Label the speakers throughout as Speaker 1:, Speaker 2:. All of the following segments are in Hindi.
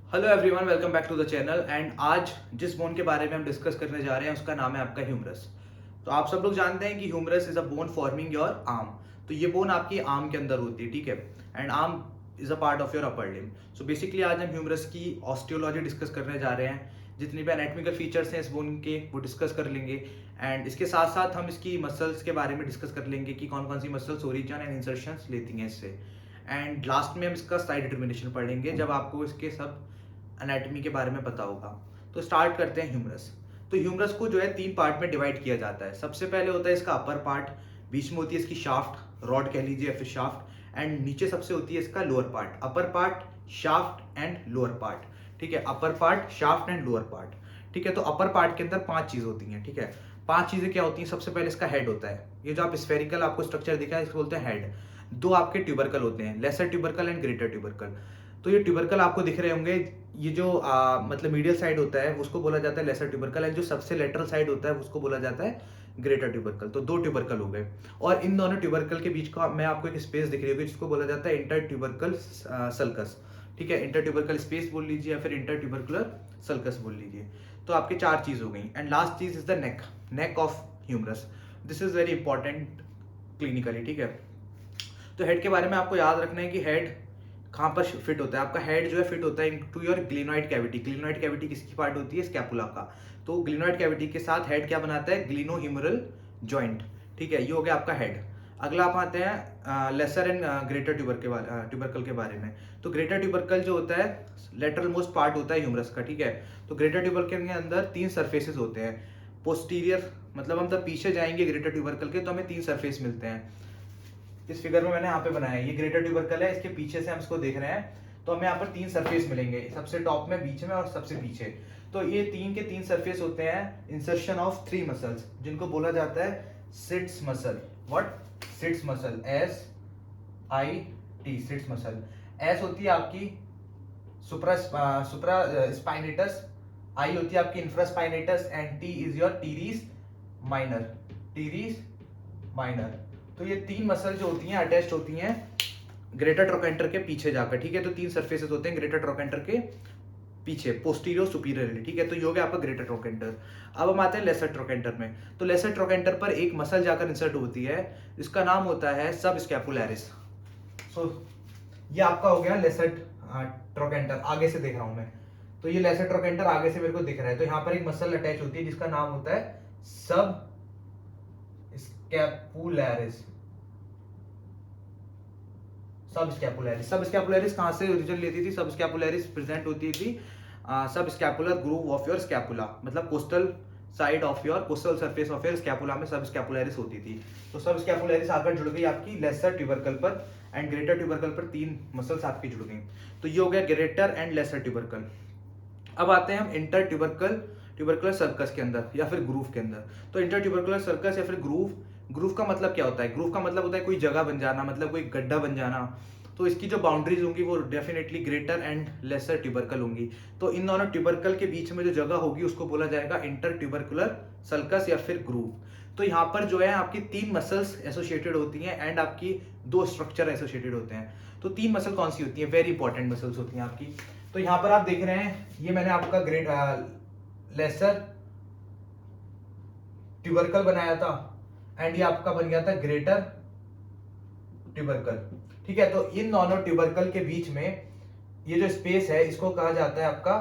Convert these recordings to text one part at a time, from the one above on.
Speaker 1: Hello everyone, welcome back to the channel. And आज जिस बोन के बारे में हम डिस्कस करने जा रहे हैं उसका नाम है आपका ह्यूमरस। तो आप सब लोग जानते हैं कि humerus is a bone forming your arm. तो ये बोन आपकी आर्म के अंदर होती है, ठीक है। And arm is a part of your upper limb. So basically आज हम ह्यूमरस की ऑस्टियोलॉजी डिस्कस करने जा रहे हैं। जितने भी एनाटॉमिकल फीचर्स हैं इस बोन के वो डिस्कस कर लेंगे। एंड इसके साथ साथ हम इसकी मसल्स के बारे में डिस्कस कर लेंगे कि कौन कौन सी मसल्स ओरिजिन एंड इंसर्शंस लेती हैं इससे। एंड लास्ट में हम इसका साइड डिटर्मिनेशन पढ़ेंगे जब आपको इसके सब एनाटॉमी के बारे में पता होगा। तो स्टार्ट करते हैं ह्यूमरस। तो ह्यूमरस को जो है तीन पार्ट में डिवाइड किया जाता है। सबसे पहले होता है इसका अपर पार्ट, बीच में होती है इसकी शाफ्ट, रॉड कह लीजिए या फिर शाफ्ट। एंड नीचे सबसे होती है इसका lower part. Upper part, shaft and lower part, ठीक है। Upper part, shaft and lower part, ठीक है। तो अपर पार्ट के अंदर पांच चीज होती हैं, ठीक है। पांच चीजें क्या होती हैं? सबसे पहले इसका हेड होता है। ये जो आप स्फेरिकल आपको स्ट्रक्चर दिखा है इसको बोलते हैं हेड। दो आपके ट्यूबरकल होते हैं, lesser tubercle and greater tubercle. तो ये ट्यूबरकल आपको दिख रहे होंगे। ये जो मतलब मीडियल साइड होता है उसको बोला जाता है लेसर ट्यूबरकल, एंड जो सबसे लेटरल साइड होता है उसको बोला जाता है ग्रेटर ट्यूबरकल। तो दो ट्यूबरकल हो गए। और इन दोनों ट्यूबरकल के बीच का मैं आपको एक स्पेस दिख रही होगी जिसको बोला जाता है इंटर ट्यूबरकल सल्कस, ठीक है। इंटर ट्यूबरकल स्पेस बोल लीजिए या फिर इंटर ट्यूबरकुलर सल्कस बोल लीजिए। तो आपके चार चीज हो गई। एंड लास्ट चीज is the neck, neck of humerus. This is very important clinically, ठीक है। तो हेड के बारे में आपको याद रखना है कि हेड कहाँ पर फिट होता है। आपका हेड जो है फिट होता है to your glenoid cavity. Glenoid cavity किसकी पार्ट होती है? स्कैपुला का। तो ग्लिनोइड कैविटी के साथ हेड क्या बनाता है? ग्लिनोह्यूमरल जॉइंट, ठीक है। ये हो गया आपका हेड। अगला आप आते हैं लेसर एंड ग्रेटर ट्यूबरकल के बारे में। तो ग्रेटर ट्यूबरकल जो होता है लेटरल मोस्ट पार्ट होता है ह्यूमरस का, ठीक है। तो ग्रेटर ट्यूबरकल के अंदर तीन सरफेसेस होते हैं। पोस्टीरियर मतलब हम जब पीछे जाएंगे ग्रेटर ट्यूबरकल के तो हमें तीन सरफेस मिलते हैं। इस फिगर में मैंने यहाँ पे बनाया है, ये ग्रेटर ट्यूबरकल है, इसके पीछे से हम इसको देख रहे हैं। तो हमें यहाँ पर तीन सरफेस मिलेंगे, सबसे टॉप में, बीच में और सबसे पीछे। तो ये तीन के तीन सरफेस होते हैं इंसर्शन ऑफ थ्री मसल्स जिनको बोला जाता है SITS muscle. What? SITS muscle, S I T, SITS muscle. S होती है आपकी सुप्रा सुप्रा स्पाइनेटस, आई होती है आपकी infraspinatus and T is your टीरीस minor, टीरीस minor. तो ये तीन मसल जो होती हैं अटैच्ड होती हैं ग्रेटर ट्रोकेंटर के पीछे जाकर, ठीक है। तो तीन सरफेसेस होते हैं ग्रेटर ट्रोकेंटर के पीछे, पोस्टीरियर सुपीरियरली, ठीक है। तो ये हो गया आपका ग्रेटर ट्रोकेंटर। अब हम आते हैं लेसर ट्रोकेंटर में। तो लेसर ट्रोकेंटर पर एक मसल जाकर इंसर्ट होती है, इसका नाम होता है सब स्कैपुलैरिस। सो ये आपका हो गया लेसर ट्रोकेंटर, आगे से देख रहा हूं मैं। तो ये लेसर ट्रोकेंटर आगे से मेरे को दिख रहा है। तो यहाँ पर एक मसल अटैच होती है जिसका नाम होता है सब स्कैपुलैरिस। सब स्कैपुलैरिस, सब स्कैपुलैरिस कहां से ओरिजिन लेती थी? सब स्कैपुलैरिस प्रेजेंट होती थी subscapular groove of your scapula, मतलब costal side of your costal surface of your scapula में सब स्कैपुलैरिस होती थी। तो सब स्कैपुलैरिस आकर जुड़ गई आपकी लेसर ट्यूबरकल पर, एंड ग्रेटर ट्यूबरकल पर तीन मसल्स आपकी जुड़ गई। तो ये हो गया ग्रेटर एंड लेसर ट्यूबरकल। अब आते हैं हम इंटर ट्यूबरकल ट्यूबरकुलर सर्कस के अंदर या फिर ग्रूव के अंदर। तो इंटर ट्यूबरकुलर सर्कस या फिर ग्रूव, ग्रूव का मतलब क्या होता है? ग्रूव का मतलब होता है कोई जगह बन जाना, मतलब कोई गड्ढा बन जाना। तो इसकी जो बाउंड्रीज होंगी वो definitely greater and lesser tubercle होंगी। तो इन दोनों ट्यूबरकल के बीच में जो जगह होगी उसको बोला जाएगा इंटर ट्यूबरकुलर सर्कस या फिर ग्रूव। तो यहाँ पर जो है आपकी तीन मसल्स एसोसिएटेड होती हैं एंड आपकी दो स्ट्रक्चर एसोसिएटेड होते हैं। तो तीन मसल कौन सी होती है? वेरी इंपॉर्टेंट मसल्स होती हैं आपकी। तो यहाँ पर आप देख रहे हैं, ये मैंने आपका ग्रेट लेसर ट्यूबरकल बनाया था एंड ये आपका बन गया था ग्रेटर ट्यूबरकल, ठीक है। तो इन दोनों ट्यूबरकल के बीच में ये जो स्पेस है इसको कहा जाता है आपका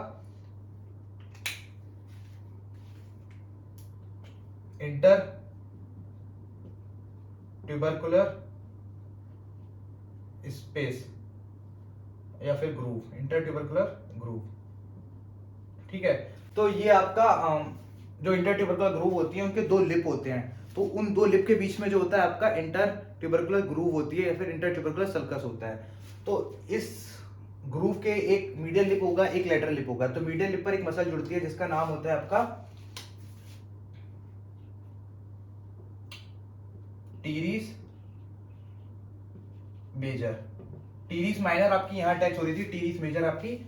Speaker 1: इंटर ट्यूबरकुलर स्पेस या फिर ग्रूव, इंटर ट्यूबरकुलर ग्रूव, ठीक है। तो ये आपका जो इंटर ट्यूबरकुलर ग्रूव होती है उनके दो लिप होते हैं। तो उन दो लिप के बीच में जो होता है आपका इंटर ट्यूबरकुलर ग्रूव होती है या फिर इंटर ट्यूबरकुलर सर्कस होता है। तो इस ग्रूव के एक मीडियल लिप होगा, एक लेटरल लिप होगा। तो मीडियल लिप पर एक मसल जुड़ती है जिसका नाम होता है आपका टीरीस मेजर। टीरीस माइनर आपकी यहां अटैच हो रही थी, टीरीस मेजर आपकी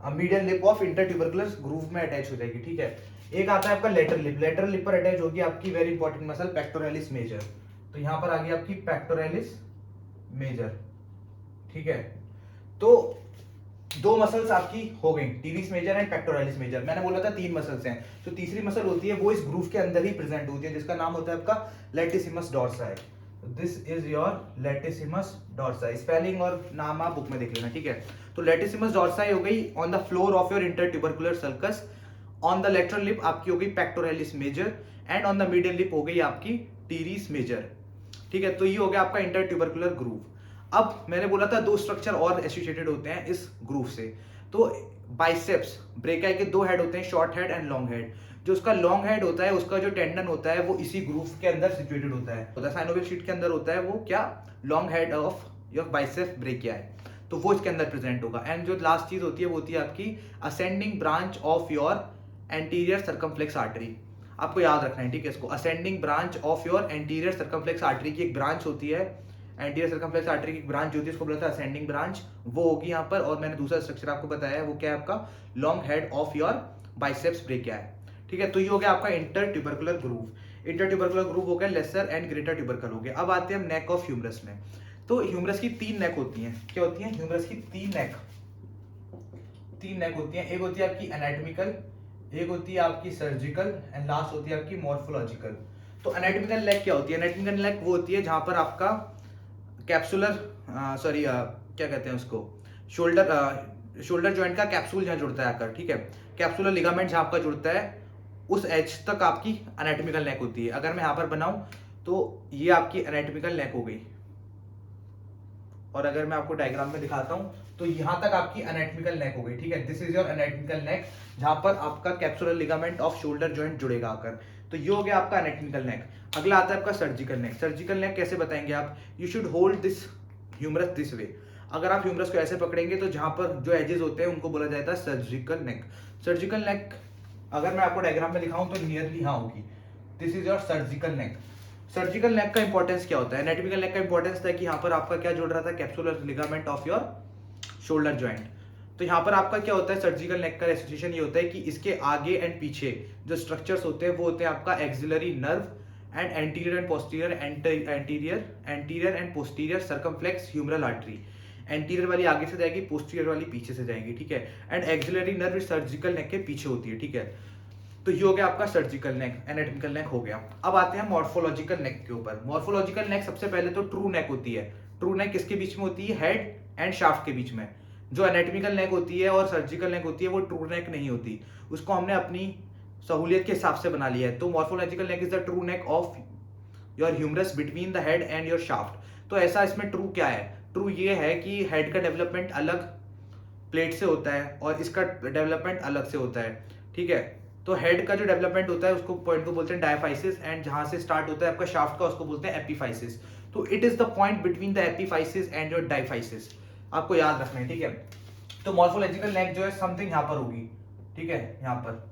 Speaker 1: medial lip of intertubercular groove में अटैच हो जाएगी, ठीक है। एक आता है आपका लेटरल लिप, लेटरल लिप पर अटैच होगी आपकी very important muscle pectoralis major. तो यहां पर आ गई आपकी पेक्टोरलिस मेजर, ठीक है। तो दो मसल्स आपकी हो गई, teres major and pectoralis major. मैंने बोला था 3 मसल्स हैं, तो तीसरी मसल होती है वो इस ग्रूव के अंदर ही प्रेजेंट होती है, जिसका नाम होता है आपका latissimus dorsi. This is your latissimus dorsi. Spelling और नाम आप बुक में देख लेना, ठीक है। तो लैटिसिमस डॉर्साई हो गई on the floor of your intertubercular sulcus. On the lateral lip आपकी हो गई pectoralis major, and on the middle lip हो गई आपकी टीरिस मेजर, ठीक है। तो ये हो गया आपका इंटरट्यूबरकुलर ग्रूव। अब मैंने बोला था 2 स्ट्रक्चर और एसोसिएटेड होते हैं इस ग्रूव से। तो बाइसेप्स ब्रेकाई के 2 हेड होते हैं, short head and long head. जो उसका लॉन्ग हेड होता है, उसका जो टेंडन होता है वो इसी ग्रूव के अंदर सिचुएटेड होता है। साइनोवियल शीट के अंदर होता है वो क्या, long head of your biceps brachii, तो वो इसके अंदर प्रेजेंट होगा। एंड जो लास्ट चीज होती है वो होती है आपकी ascending branch of your anterior circumflex artery. आपको याद रखना है, ठीक है, इसको। Ascending branch of your anterior circumflex artery की एक ब्रांच होती है, एंटीरियर सर्कमफ्लेक्स आर्टरी की ब्रांच होती है, उसको बोलता है असेंडिंग ब्रांच, वो होगी यहाँ पर। और मैंने दूसरा स्ट्रक्चर आपको बताया है, वो क्या है आपका, long head of your biceps brachia है, ठीक है। तो ये हो गया आपका इंटरट्यूबरकुलर ग्रूव। इंटरट्यूबरकुलर ग्रूव हो गया, लेसर एंड ग्रेटर ट्यूबरकल हो गया। अब आते हैं हम नेक ऑफ ह्यूमरस में। तो ह्यूमरस की 3 नेक होती हैं। क्या होती है ह्यूमरस की? 3 नेक होती हैं। एक होती है आपकी एनाटॉमिकल, एक होती है आपकी सर्जिकल, एंड लास्ट होती है आपकी मॉर्फोलॉजिकल। तो एनाटॉमिकल नेक क्या होती है? एनाटॉमिकल नेक वो होती है जहां पर आपका कैप्सुलर क्या कहते हैं उसको, शोल्डर जॉइंट का कैप्सूल जहां जुड़ता है आकर, ठीक है, कैप्सुलर लिगामेंट जहां आपका जुड़ता है उस एज तक आपकी एनाटॉमिकल नेक होती है। अगर मैं यहां पर बनाऊं तो ये आपकी एनाटॉमिकल नेक हो गई, और अगर मैं आपको डायग्राम में दिखाता हूं तो यहां तक आपकी एनाटॉमिकल नेक हो गई, ठीक है। दिस इज योर एनाटॉमिकल नेक, जहां पर आपका capsular ligament off shoulder joint जुड़ेगा आकर। तो ये हो गया आपका एनाटॉमिकल नेक। अगला आता है आपका सर्जिकल नेक। सर्जिकल नेक कैसे बताएंगे आप? You should hold this humerus this way. अगर आप ह्यूमरस को ऐसे पकड़ेंगे तो जहां पर जो एजेस होते हैं उनको बोला जाता है सर्जिकल नेक। सर्जिकल नेक अगर मैं आपको डायग्राम में दिखाऊं तो नियरली यहां होगी। This is your surgical neck. Surgical neck का इंपॉर्टेंस क्या होता है? एनाटॉमिकल नेक का इंपॉर्टेंस था कि यहाँ पर आपका क्या जुड़ रहा था, capsular ligament of your shoulder joint. तो यहाँ पर आपका क्या होता है, सर्जिकल नेक का एसोसिएशन ये होता है कि इसके आगे एंड पीछे जो स्ट्रक्चर्स होते हैं वो होते हैं आपका axillary nerve and anterior and posterior anterior and posterior circumflex humeral artery. Anterior वाली आगे से जाएगी, पोस्टीरियर वाली पीछे से जाएगी, ठीक है। And axillary nerve surgical neck के पीछे होती है, ठीक है। तो ये हो गया आपका सर्जिकल नेक, एनाटॉमिकल नेक हो गया। अब आते हैं मॉर्फोलॉजिकल नेक के ऊपर। मॉर्फोलॉजिकल नेक सबसे पहले तो ट्रू नेक होती है। ट्रू नेक किसके बीच में होती है? हेड एंड शाफ्ट के बीच में। जो एनाटॉमिकल नेक होती है और सर्जिकल नेक होती है वो ट्रू नेक नहीं होती, उसको हमने अपनी सहूलियत के हिसाब से बना लिया है। तो morphological neck is the true neck of your humerus between the head and your shaft. तो ऐसा इसमें ट्रू क्या है? ट्रू ये है कि हेड का डेवलपमेंट अलग प्लेट से होता है और इसका डेवलपमेंट अलग से होता है, ठीक है। तो हेड का जो डेवलपमेंट होता है उसको पॉइंट को बोलते हैं डायफाइसिस, एंड जहां से स्टार्ट होता है आपका शाफ्ट का उसको बोलते हैं एपिफाइसिस। तो it is the point between the epiphysis and your diaphysis, आपको याद रखना है, ठीक है। तो मॉर्फोलॉजिकल नेक जो है समथिंग यहाँ पर होगी, ठीक है, यहाँ पर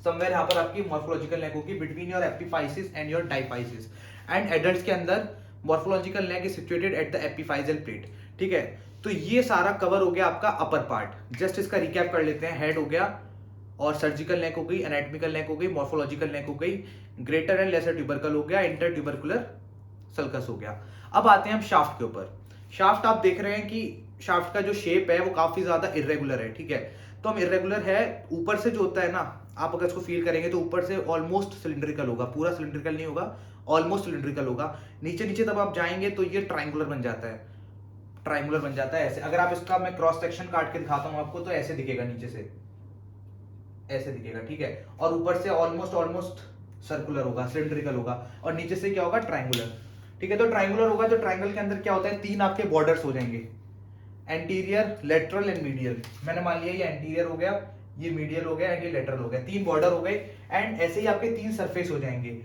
Speaker 1: समवेयर यहाँ पर आपकी मॉर्फोलॉजिकल नेक होगी between your epiphysis and your diaphysis. And adults के अंदर morphological neck is situated at the epiphyseal plate, ठीक है। तो ये सारा कवर हो गया आपका अपर पार्ट। जस्ट इसका रिकैप कर लेते हैं। हेड हो गया, और सर्जिकल नेक हो गई, एनाटॉमिकल नेक हो गई, मॉर्फोलॉजिकल नेक हो गई, ग्रेटर एंड लेसर ट्यूबरकल हो गया, इंटर ट्यूबरकुलर सल्कस हो गया। अब आते हैं हम शाफ्ट के ऊपर। शाफ्ट आप देख रहे हैं कि शाफ्ट का जो शेप है वो काफी ज्यादा इरेगुलर है, ठीक है। तो हम इरेगुलर है, ऊपर से जो होता है ना, आप अगर इसको फील करेंगे तो ऊपर से ऑलमोस्ट सिलिंड्रिकल होगा, पूरा सिलिंड्रिकल नहीं होगा, ऑलमोस्ट सिलिंड्रिकल होगा। नीचे नीचे तब आप जाएंगे तो ये ट्राइंगुलर बन जाता है, ट्राइंगुलर बन जाता है ऐसे। अगर आप इसका मैं क्रॉस सेक्शन काट के दिखाता हूं आपको तो ऐसे दिखेगा, नीचे से ऐसे दिखेगा, ठीक है। और ऊपर से ऑलमोस्ट सर्कुलर होगा, सिलिंड्रिकल होगा, और नीचे से क्या होगा, ट्राइंगुलर, ठीक है। तो ट्राइंगुलर होगा, तो ट्राइंगल के अंदर क्या होता है, 3 आपके बॉर्डर्स हो जाएंगे, एंटीरियर, लेटरल एंड मीडियल। मैंने मान लिया ये एंटीरियर हो गया, ये मीडियल हो गया एंड ये लेटरल हो गया, 3 बॉर्डर हो गए। एंड ऐसे ही आपके 3 सरफेस हो जाएंगे।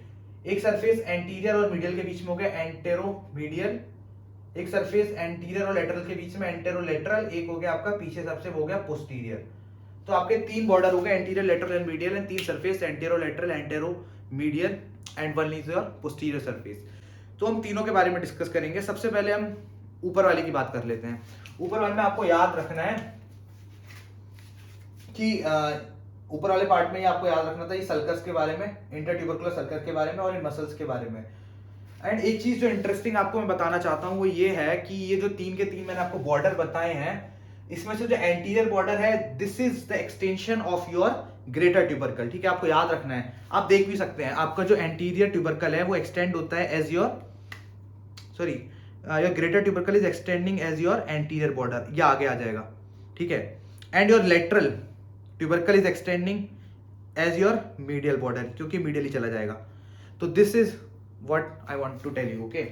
Speaker 1: एक सरफेस एंटीरियर और मीडियल के बीच में हो गया एंटेरो मीडियल, एक सरफेस एंटीरियर और लेटरल के बीच में एंटेरो लेटरल, एक हो गया आपका पीछे सबसे हो गया पोस्टीरियर। तो आपके 3 बॉर्डर हो गए, anterior, lateral and medial, and 3 surface anterolateral, anteromedial, and 1 is your posterior surface. तो हम तीनों के बारे में डिस्कस करेंगे। सबसे पहले हम ऊपर वाले की बात कर लेते हैं। ऊपर वाले में आपको याद रखना है कि ऊपर वाले पार्ट में ही आपको याद रखना था ये सल्कस के बारे में, इंटरट्यूबरकुलर सल्कस के बारे में और इन मसल्स के बारे में। एंड एक चीज जो इंटरेस्टिंग आपको मैं बताना चाहता हूं वो ये है कि ये जो 3 के 3 मैंने आपको बॉर्डर बताए हैं, इसमें से जो एंटीरियर बॉर्डर है this is the extension of your greater tubercle, ठीक है, आपको याद रखना है। आप देख भी सकते हैं आपका जो एंटीरियर ट्यूबरकल है वो एक्सटेंड होता है as your sorry your greater tubercle is extending as your anterior border, ये आगे आ जाएगा, ठीक है। And your lateral tubercle is extending as your medial border, क्योंकि मीडियल ही चला जाएगा। तो this is what I want to tell you, okay.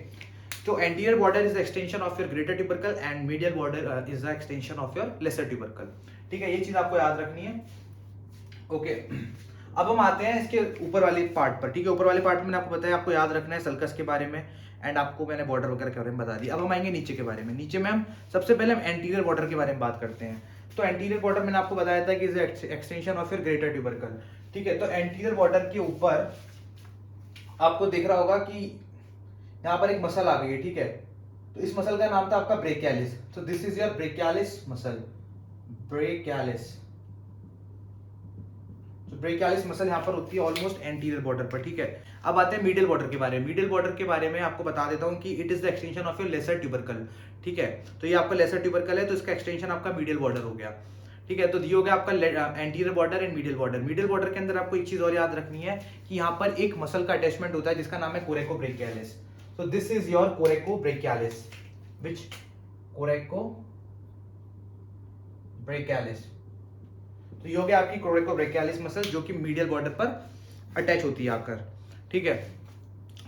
Speaker 1: तो anterior border is the extension of your greater tubercle and medial border is the extension of your lesser tubercle, ठीक है, ये चीज आपको याद रखनी है, ओके। अब हम आते हैं इसके ऊपर वाले पार्ट पर, ठीक है। ऊपर वाले पार्ट में मैंने आपको बताया, आपको याद रखना है सल्कस के बारे में, एंड आपको मैंने बॉर्डर वगैरह के बारे में बता दिया। अब हम आएंगे नीचे के बारे में। नीचे में हम सबसे पहले हम एंटीरियर बॉर्डर के बारे में बात करते हैं। तो एंटीरियर बॉर्डर मैंने आपको बताया था कि is extension of your greater tubercle, ठीक है। तो एंटीरियर बॉर्डर के ऊपर आपको दिख रहा होगा कि यहाँ पर एक मसल आ गई है, ठीक है। तो इस मसल का नाम था आपका ब्रेकियालिस। तो this is your brachialis muscle, brachialis. तो ब्रेकियालिस मसल यहाँ पर होती है ऑलमोस्ट एंटीरियर बॉर्डर पर, ठीक है। अब आते हैं मीडियल बॉर्डर के बारे में। मीडियल बॉर्डर के बारे में आपको बता देता हूँ कि it is the extension of your lesser tubercle, ठीक है। तो ये आपका लेसर ट्यूबरकल है, तो इसका एक्सटेंशन आपका मीडियल बॉर्डर हो गया, ठीक है। तो ये हो गया आपका anterior border and medial border. Medial border के अंदर आपको एक चीज और याद रखनी है कि यहाँ पर एक मसल का अटैचमेंट होता है जिसका नाम है coracobrachialis. So this is your coracobrachialis, which coracobrachialis। तो ये हो गया आपकी कोरेकोब्रेकियालिस मसल जो कि मीडियल बॉर्डर पर अटैच होती है आकर, ठीक है।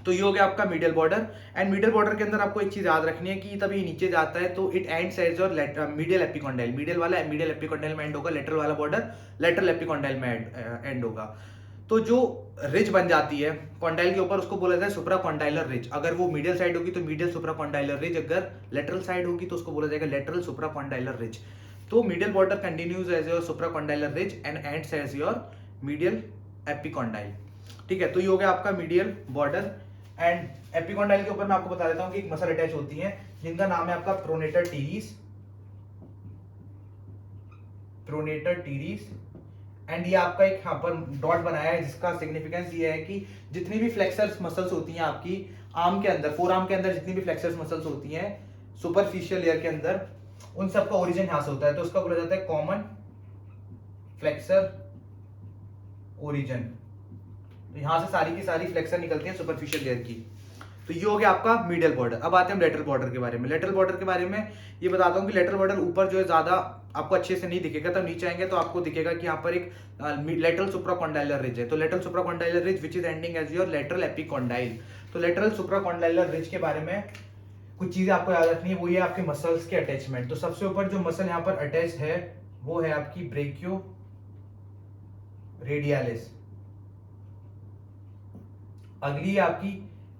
Speaker 1: तो ये हो गया आपका medial border. And medial border के अंदर आपको एक चीज याद रखनी है कि तब ये नीचे जाता है तो it ends as your medial epicondyle. Medial वाला मीडियल एपिकॉन्डाइल में एंड होगा, लेटरल वाला बॉर्डर लेटरल एपिकॉन्डाइल में एंड होगा। तो जो रिज बन जाती है कॉन्डाइल के ऊपर उसको बोला जाता है सुप्रा कॉन्डाइलर रिज। अगर वो मीडियल साइड होगी तो मीडियल सुप्रा कॉन्डाइलर रिज, अगर लेटरल साइड होगी तो उसको बोला जाएगा लेटरल सुप्रा कॉन्डाइलर रिज। तो medial border continues as your supracondylar ridge and ends as your medial epicondyle, ठीक है। तो ये हो गया आपका मीडियल बॉर्डर। एंड एपिकॉन्डाइल के ऊपर मैं आपको बता देता हूँ कि एक मसल अटैच होती है जिनका नाम है आपका pronator teres, pronator teres. And ये आपका एक यहाँ पर डॉट बनाया है जिसका सिग्निफिकेंस ये है कि जितनी भी फ्लेक्सर्स मसल्स होती हैं आपकी आर्म के अंदर, फोर आर्म के अंदर जितनी भी फ्लेक्सर्स मसल्स होती हैं सुपरफिशियल लेयर के अंदर, उन सबका ओरिजिन यहाँ से होता है। तो उसका बोला जाता है कॉमन फ्लेक्सर ओरिजिन। तो यहाँ से सारी की सारी फ्लेक्सर निकलती हैं सुपरफिशियल लेयर की। तो ये हो गया आपका मीडियल बॉर्डर। अब आते हैं लेटरल बॉर्डर के बारे में। लेटरल बॉर्डर के बारे में ये बताता हूँ कि लेटरल बॉर्डर ऊपर जो है ज्यादा आपको अच्छे से नहीं दिखेगा, तब नीचे आएंगे तो आपको दिखेगा कि यहाँ पर एक लेटरल सुप्राकॉन्डाइलर रिज है। तो lateral supracondylar ridge which is ending as your lateral epicondyle. तो लेटरल सुप्राकॉन्डाइलर रिज के बारे में कुछ चीजें आपको याद रखनी है, वो ये आपके मसल्स के अटैचमेंट। तो सबसे ऊपर जो मसल यहाँ पर अटैच है वो है आपकी ब्रेकियो रेडियालिस। अगली है आपकी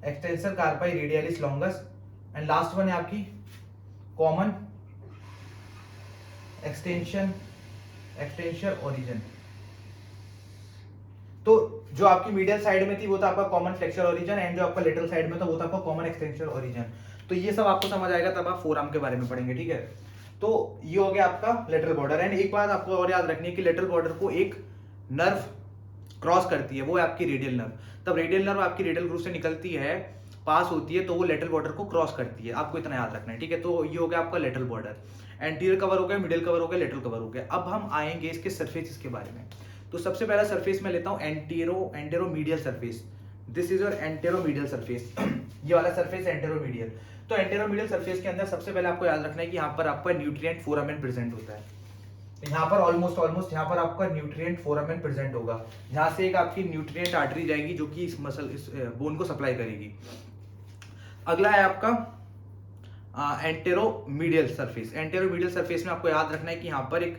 Speaker 1: extensor कार्पाई radialis longus. And last one है आपकी कॉमन एक्सटेंशन ओरिजिन। तो जो आपकी मीडियल साइड में थी वो था आपका कॉमन फ्लेक्सर ओरिजिन, एंड जो आपका लेटरल साइड में था वो था आपका कॉमन एक्सटेंशन ओरिजिन। तो ये सब आपको समझ आएगा तब आप फोरआर्म के बारे में पढ़ेंगे, ठीक है। तो ये हो गया आपका लेटरल बॉर्डर। एंड एक बात आपको और याद रखनी है कि लेटरल बॉर्डर को एक नर्व क्रॉस करती है, वो है आपकी रेडियल नर्व। तब रेडियल नर्व आपकी रेडियल ग्रूव से निकलती है, पास होती है, तो वो लेटरल बॉर्डर को क्रॉस करती है। आपको इतना याद रखना है, ठीक है। तो ये हो गया आपका लेटरल बॉर्डर। एंटीरियर कवर हो गया, मिडिल कवर हो गया, लेटरल कवर हो गया। अब हम आएंगे इसके सरफेस के बारे में। तो सबसे पहला सरफेस मैं लेता हूं anteromedial surface. This is your anteromedial surface. ये वाला सरफेस एंटेरोमीडियल। तो एंटेरोमीडियल सरफेस के अंदर सबसे पहले आपको याद रखना है कि यहाँ पर आपका न्यूट्रिएंट फोरामेन प्रेजेंट होता है। यहाँ पर ऑलमोस्ट यहाँ पर आपका न्यूट्रिएंट फोरामेन प्रेजेंट होगा, जहां से एक आपकी न्यूट्रिएंट आर्टरी जाएगी जो कि इस बोन को सप्लाई करेगी। अगला है आपका एंटेरोमीडियल सरफेस। एंटेरोमीडियल सरफेस में आपको याद रखना है कि यहाँ पर एक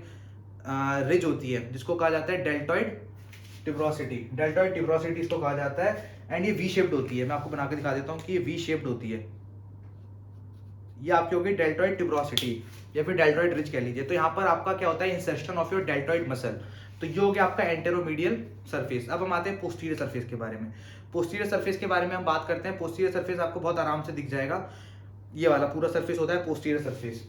Speaker 1: रिज होती है जिसको कहा जाता है डेल्टॉइड ट्यूबरोसिटी। डेल्टॉइड ट्यूबरोसिटी इसको कहा जाता है। एंड ये वी शेप्ड होती है। मैं आपको बना के दिखा देता हूँ कि ये वी शेप्ड होती है। ये आपकी होगी डेल्टॉइड ट्यूबरोसिटी या फिर डेल्टॉइड रिज कह लीजिए। तो यहाँ पर आपका क्या होता है, insertion of your deltoid muscle. तो ये हो गया आपका एंटेरोमीडियल सरफेस। अब हम आते हैं पोस्टीरियर सरफेस के बारे में। पोस्टीरियर सरफेस के बारे में हम बात करते हैं। पोस्टीरियर सरफेस आपको बहुत आराम से दिख जाएगा। ये वाला पूरा सरफेस होता है पोस्टीरियर सरफेस,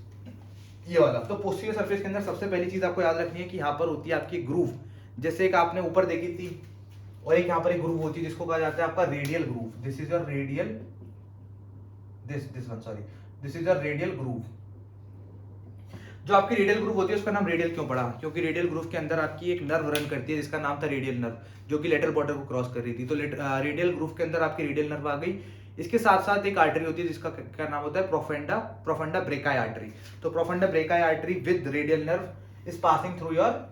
Speaker 1: ये वाला। तो पोस्टीरियर सरफेस के अंदर सबसे पहली चीज आपको याद रखनी है कि यहाँ पर होती है आपकी ग्रूव। जैसे एक आपने ऊपर देखी थी, और एक यहाँ पर एक ग्रूव होती है जिसको कहा जाता है आपका radial groove. This is your radial, this is your radial groove. जो आपकी रेडियल ग्रूव होती है उसका नाम रेडियल क्यों पड़ा, क्योंकि रेडियल ग्रूव के अंदर आपकी एक नर्व रन करती है जिसका नाम था रेडियल नर्व, जो कि लेटरल बॉर्डर को क्रॉस कर रही थी। तो रेडियल ग्रूव के अंदर आपकी रेडियल नर्व आ गई। इसके साथ साथ एक आर्टरी होती है जिसका क्या नाम होता है, प्रोफंडा ब्रेकाई आर्टरी। तो profunda brachii artery with radial nerve is passing through your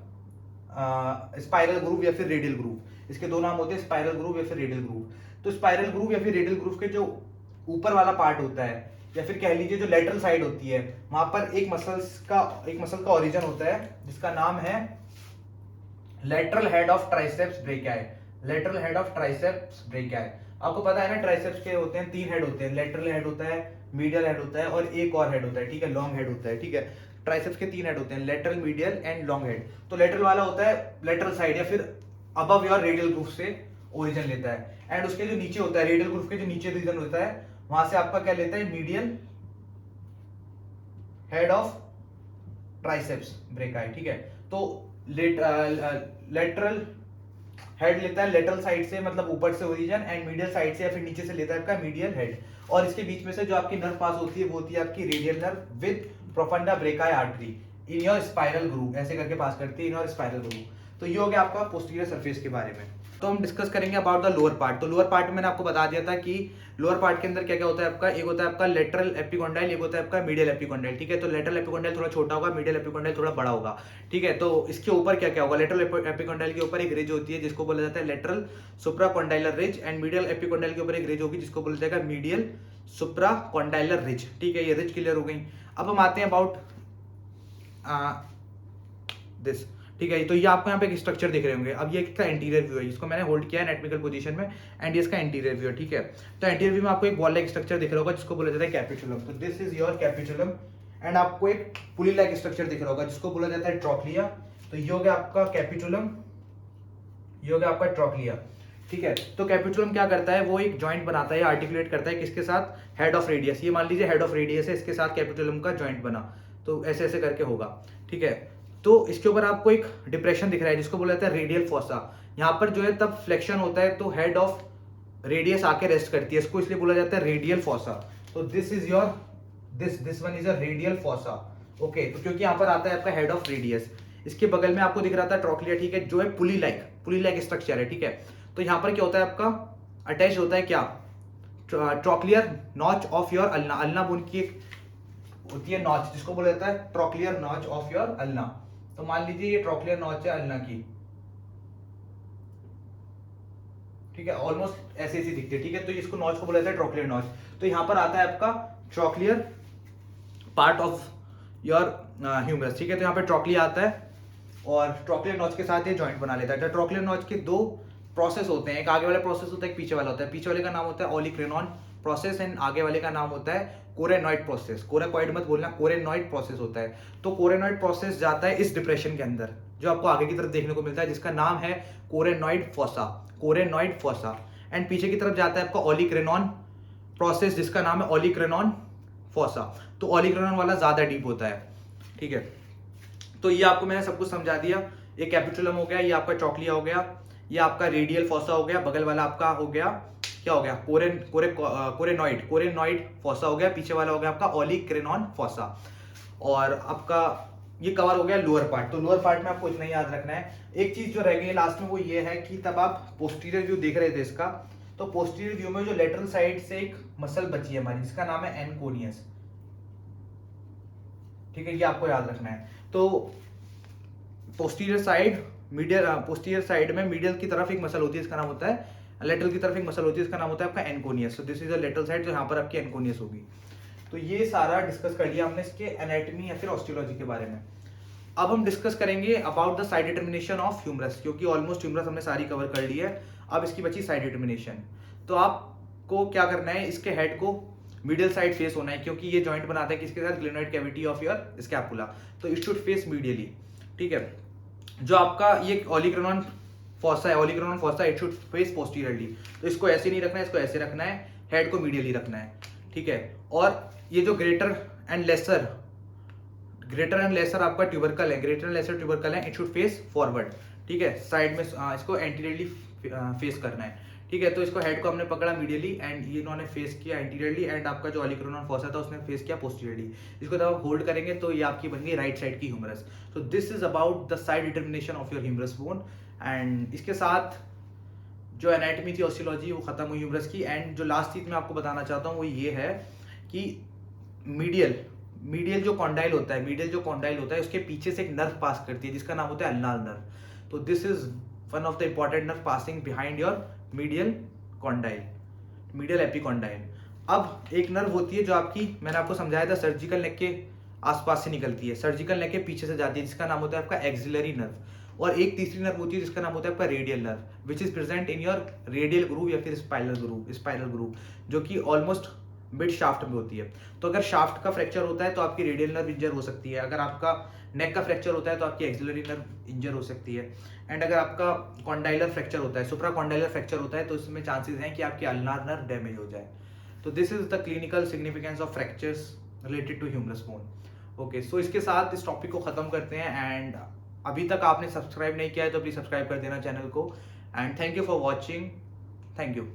Speaker 1: spiral groove या फिर रेडियल ग्रूव। इसके दो नाम होते हैं, स्पाइरल ग्रूव या फिर रेडियल ग्रूव। तो स्पाइरल ग्रूव या फिर रेडियल ग्रूव के जो ऊपर वाला पार्ट होता है, या फिर कह लीजिए जो लेटरल साइड होती है, वहां पर एक मसल का ओरिजिन होता है जिसका नाम है lateral head of triceps brachii. Lateral head of triceps brachii. आपको पता है ना, ट्राइसेप्स के होते हैं 3 हेड होते हैं, लेटरल हेड होता है, मीडियल हेड होता है और एक और हेड होता है, ठीक है, लॉन्ग हेड होता है, ठीक है। ट्राइसेप्स के 3 हेड होते हैं, lateral, medial and long head. तो लेटरल वाला होता है लेटरल साइड या फिर अबव योर रेडियल ग्रूव से ओरिजिन लेता है, एंड उसके जो नीचे होता है, रेडियल ग्रूव के जो नीचे रीजन होता है, वहां से आपका क्या लेता है, medial head of triceps brachii, ठीक है। तो लेटरल हेड लेता है लेटरल साइड से, मतलब ऊपर से ओरिजिन, एंड मीडियल साइड से या फिर नीचे से लेता है आपका मीडियल हेड। और इसके बीच में से जो आपकी नर्व पास होती है वो होती है आपकी radial nerve with profunda brachii artery in your spiral groove, ऐसे करके पास करती है इन योर स्पाइरल ग्रूव। तो ये हो गया आपका पोस्टीरियर सरफेस के बारे में। तो हम डिस्कस करेंगे अबाउट द लोअर पार्ट। तो लोअर पार्ट में मैंने आपको बता दिया था कि लोअर पार्ट के अंदर क्या क्या होता है आपका, एक होता है आपका लेटरल एपिकोंडाइल, एक होता है आपका मीडियल एपिकोंडाइल, ठीक है। तो लेटरल एपिकोंडाइल थोड़ा छोटा होगा, मीडियल एपिकोंडाइल थोड़ा बड़ा होगा, ठीक है। तो इसके ऊपर क्या क्या होगा, लेटरल एपिकोंडाइल के ऊपर एक रिज होती है जिसको बोला जाता है lateral supracondylar ridge, and medial epicondyle के ऊपर एक रिज होगी जिसको बोला जाएगा मीडियल सुप्राकॉन्डाइलर रिज, ठीक है। ये रिज क्लियर हो गई। अब हम आते हैं अबाउट दिस, ठीक है। तो ये आपको यहाँ पे एक स्ट्रक्चर दिख रहे होंगे। अब ये इसका एंटीरियर व्यू है, जिसको मैंने होल्ड किया है एनाटॉमिकल पोजीशन में, एंड ये इसका एंटीरियर व्यू है, ठीक है। तो एंटीरियर व्यू में आपको एक बॉल लाइक स्ट्रक्चर दिख रहा होगा जिसको बोला जाता है कैपिचुलम। तो this is your capitulum, and आपको एक पुली लाइक स्ट्रक्चर दिख रहा होगा जिसको बोला जाता है ट्रोक्लिया। तो ये हो गया आपका कैपिचुलम, ये हो गया आपका ट्रोक्लिया, ठीक है। तो कैपिचुलम क्या करता है, वो एक जॉइंट बनाता है, आर्टिकुलेट करता है किसके साथ, हेड ऑफ रेडियस। ये मान लीजिए हेड ऑफ रेडियस है, इसके साथ कैपिचुलम का जॉइंट बना, तो ऐसे ऐसे करके होगा, ठीक है। तो इसके ऊपर आपको एक डिप्रेशन दिख रहा है जिसको बोला जाता है रेडियल फॉसा। यहाँ पर जो है तब फ्लेक्शन होता है तो हेड ऑफ रेडियस आके रेस्ट करती है, इसको इसलिए बोला जाता है रेडियल फॉसा। तो this is your this one is a radial fossa, okay. तो क्योंकि यहाँ पर आता है आपका हेड ऑफ रेडियस, इसके बगल में आपको दिख रहा था ट्रोक्लिया, ठीक है, जो है पुली लाइक स्ट्रक्चर है, ठीक है। तो यहाँ पर क्या होता है आपका अटैच होता है क्या, trochlear notch of your ulna. Ulna bone की एक होती है नॉच जिसको बोला जाता है trochlear notch of your ulna. तो मान लीजिए ये ट्रोक्लियर नॉच है अल्ना की, ठीक है, ऑलमोस्ट ऐसे ऐसी दिखती है, ठीक है। तो इसको नॉच को बोला जाता है ट्रोक्लियर नॉच। तो यहाँ पर आता है आपका trochlear part of your humerus, ठीक है। तो यहाँ पे ट्रोक्लिया आता है और ट्रोक्लियर नॉच के साथ ये जॉइंट बना लेता है। तो ट्रोक्लियर नॉच के 2 प्रोसेस होते हैं, एक आगे वाला प्रोसेस होता है, एक पीछे वाला होता है। पीछे वाले का नाम होता है ओलिक्रेनॉन प्रोसेस, एंड आगे वाले का नाम होता है कोरेनॉइड प्रोसेस। कोरेकॉइड मत बोलना, कोरेनॉइड प्रोसेस होता है। तो कोरेनॉइड प्रोसेस जाता है इस डिप्रेशन के अंदर जो आपको आगे की तरफ देखने को मिलता है, जिसका नाम है कोरेनॉइड फोसा, कोरेनॉइड फोसा। एंड पीछे की तरफ जाता है आपका ओलिक्रेनॉन प्रोसेस जिसका नाम है ओलिक्रेनॉन फोसा। तो ओलिक्रेनॉन वाला ज्यादा डीप होता है, ठीक है। तो ये आपको मैंने सब कुछ समझा दिया। ये कैपिचुलम हो गया, ये आपका ट्रोक्लिया हो गया, ये आपका रेडियल फोसा हो गया, बगल वाला आपका हो गया क्या हो गया, कोरेनॉइड फोसा हो गया, पीछे वाला हो गया आपका ओलिक्रेनॉन फोसा। और आपका ये कवर हो गया लोअर पार्ट। तो लोअर पार्ट में आपको इतना ही याद रखना है। एक चीज जो रह गई लास्ट में वो ये है कि तब आप पोस्टीरियर व्यू देख रहे थे इसका, तो पोस्टीरियर व्यू में जो लेटरल साइड से एक मसल बची है हमारी जिसका नाम है एनकोनियस, ठीक है, ये आपको याद रखना है। तो पोस्टीरियर साइड में मीडियल की तरफ एक मसल होती है, इसका नाम होता है लेटरल की तरफ एक मसल होती है, इसका नाम होता है आपका anconeus. So this is the lateral side, जो यहाँ पर आपकी एनकोनियस होगी। तो ये सारा डिस्कस कर लिया हमने इसके एनाटॉमी या फिर ऑस्टियोलॉजी के बारे में। अब हम डिस्कस करेंगे about the side determination of humerus, क्योंकि ऑलमोस्ट ह्यूमरस हमने सारी कवर कर ली है। अब इसकी बची साइड डिटर्मिनेशन। तो आपको क्या करना है, इसके हेड को मीडियल साइड फेस होना है, क्योंकि ये जॉइंट बनाता है किसके साथ, glenoid cavity of your scapula. तो इट शुड फेस मीडियली, ठीक है। जो आपका ये ओलिक्रेनॉन फोसा है, olecranon fossa, it should face posteriorly. तो इसको ऐसे नहीं रखना है, इसको ऐसे रखना है, हेड को मीडियली रखना है, ठीक है। और ये जो ग्रेटर एंड लेसर आपका ट्यूबरकल है, ग्रेटर एंड लेसर ट्यूबरकल है, इट शुड फेस फॉरवर्ड, ठीक है, साइड में इसको एंटीरियरली फेस करना है, ठीक है, तो इसको हेड को हमने पकड़ा मीडियली एंड ये इन्होंने फेस किया एंटीरियरली एंड आपका जो ओलिक्रोनॉन फॉसा था उसने फेस किया पोस्टीरियरली। इसको जब आप होल्ड करेंगे तो ये आपकी बन गई राइट साइड की ह्यूमरस। तो this is about the side determination of your humerus bone. And इसके साथ जो एनाटॉमी थी ऑस्टियोलॉजी वो खत्म हुई ह्यूमरस की। एंड जो लास्ट चीज मैं आपको बताना चाहता हूँ वो ये है कि मीडियल मीडियल जो कॉन्डाइल होता है, उसके पीछे से एक नर्व पास करती है जिसका नाम होता है अल्नार नर्व। तो this is one of the important nerve passing behind your medial condyle, medial epicondyle. अब एक नर्व होती है जो आपकी, मैंने आपको समझाया था, सर्जिकल नेक के आसपास से निकलती है, सर्जिकल नेक के पीछे से जाती है, जिसका नाम होता है आपका एक्सिलरी नर्व। और एक तीसरी नर्व होती है जिसका नाम होता है आपका radial nerve, which is present in your radial groove या फिर स्पाइनल ग्रूव, जो कि ऑलमोस्ट मिड शाफ्ट में होती है। तो अगर शाफ्ट का फ्रैक्चर होता है तो आपकी रेडियल नर्व इंजर हो सकती है, अगर आपका नेक का फ्रैक्चर होता है तो आपकी एक्सिलरी नर्व इंजर हो सकती है, एंड अगर आपका कॉन्डाइलर फ्रैक्चर होता है, सुप्रा कॉन्डाइलर फ्रैक्चर होता है, तो इसमें चांसेस हैं कि आपकी अल्नार नर्व डैमेज हो जाए। तो this is the clinical significance of fractures related to humerus bone. Okay, so इसके साथ इस टॉपिक को खत्म करते हैं। एंड अभी तक आपने सब्सक्राइब नहीं किया है तो प्लीज सब्सक्राइब कर देना चैनल को। And thank you for watching. Thank you.